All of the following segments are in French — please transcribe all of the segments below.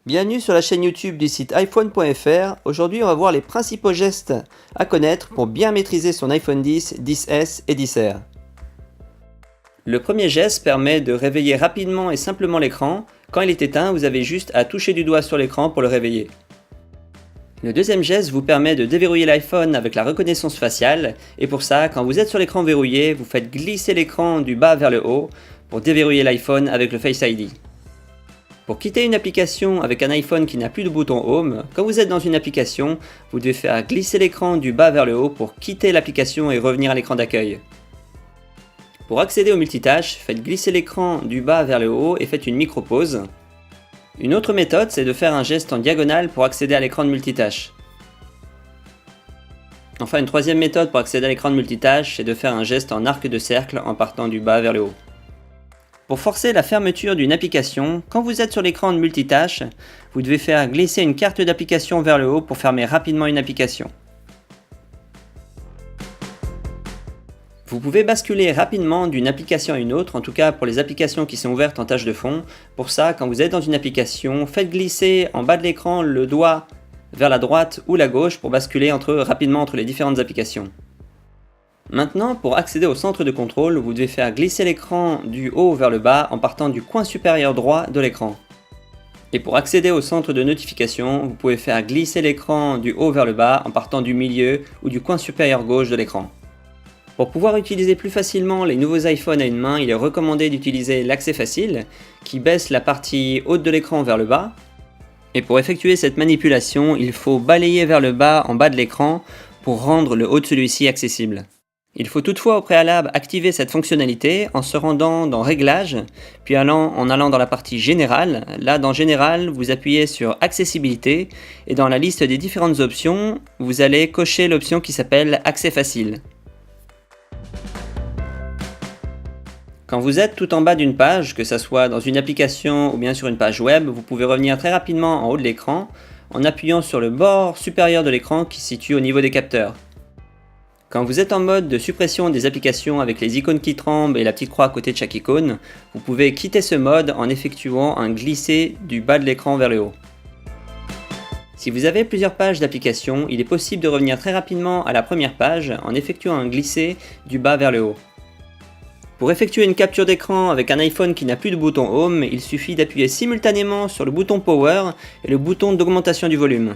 Bienvenue sur la chaîne YouTube du site iPhone.fr. Aujourd'hui, on va voir les principaux gestes à connaître pour bien maîtriser son iPhone X, XS et XR. Le premier geste permet de réveiller rapidement et simplement l'écran. Quand il est éteint, vous avez juste à toucher du doigt sur l'écran pour le réveiller. Le deuxième geste vous permet de déverrouiller l'iPhone avec la reconnaissance faciale. Et pour ça, quand vous êtes sur l'écran verrouillé, vous faites glisser l'écran du bas vers le haut pour déverrouiller l'iPhone avec le Face ID. Pour quitter une application avec un iPhone qui n'a plus de bouton Home, quand vous êtes dans une application, vous devez faire glisser l'écran du bas vers le haut pour quitter l'application et revenir à l'écran d'accueil. Pour accéder au multitâche, faites glisser l'écran du bas vers le haut et faites une micro-pause. Une autre méthode, c'est de faire un geste en diagonale pour accéder à l'écran de multitâche. Enfin, une troisième méthode pour accéder à l'écran de multitâche, c'est de faire un geste en arc de cercle en partant du bas vers le haut. Pour forcer la fermeture d'une application, quand vous êtes sur l'écran de multitâche, vous devez faire glisser une carte d'application vers le haut pour fermer rapidement une application. Vous pouvez basculer rapidement d'une application à une autre, en tout cas pour les applications qui sont ouvertes en tâche de fond. Pour ça, quand vous êtes dans une application, faites glisser en bas de l'écran le doigt vers la droite ou la gauche pour basculer rapidement entre les différentes applications. Maintenant, pour accéder au centre de contrôle, vous devez faire glisser l'écran du haut vers le bas en partant du coin supérieur droit de l'écran. Et pour accéder au centre de notification, vous pouvez faire glisser l'écran du haut vers le bas en partant du milieu ou du coin supérieur gauche de l'écran. Pour pouvoir utiliser plus facilement les nouveaux iPhones à une main, il est recommandé d'utiliser l'accès facile, qui baisse la partie haute de l'écran vers le bas. Et pour effectuer cette manipulation, il faut balayer vers le bas en bas de l'écran pour rendre le haut de celui-ci accessible. Il faut toutefois au préalable activer cette fonctionnalité en se rendant dans Réglages, puis en allant dans la partie Générale. Là, dans Général, vous appuyez sur Accessibilité et dans la liste des différentes options, vous allez cocher l'option qui s'appelle Accès facile. Quand vous êtes tout en bas d'une page, que ce soit dans une application ou bien sur une page web, vous pouvez revenir très rapidement en haut de l'écran en appuyant sur le bord supérieur de l'écran qui se situe au niveau des capteurs. Quand vous êtes en mode de suppression des applications avec les icônes qui tremblent et la petite croix à côté de chaque icône, vous pouvez quitter ce mode en effectuant un glisser du bas de l'écran vers le haut. Si vous avez plusieurs pages d'applications, il est possible de revenir très rapidement à la première page en effectuant un glisser du bas vers le haut. Pour effectuer une capture d'écran avec un iPhone qui n'a plus de bouton Home, il suffit d'appuyer simultanément sur le bouton Power et le bouton d'augmentation du volume.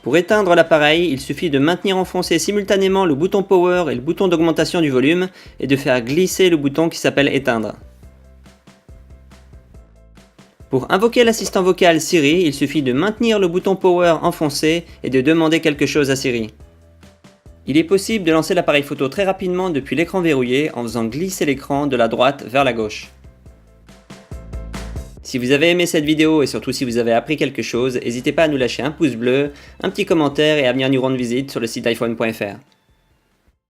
Pour éteindre l'appareil, il suffit de maintenir enfoncé simultanément le bouton Power et le bouton d'augmentation du volume et de faire glisser le bouton qui s'appelle Éteindre. Pour invoquer l'assistant vocal Siri, il suffit de maintenir le bouton Power enfoncé et de demander quelque chose à Siri. Il est possible de lancer l'appareil photo très rapidement depuis l'écran verrouillé en faisant glisser l'écran de la droite vers la gauche. Si vous avez aimé cette vidéo et surtout si vous avez appris quelque chose, n'hésitez pas à nous lâcher un pouce bleu, un petit commentaire et à venir nous rendre visite sur le site iPhone.fr.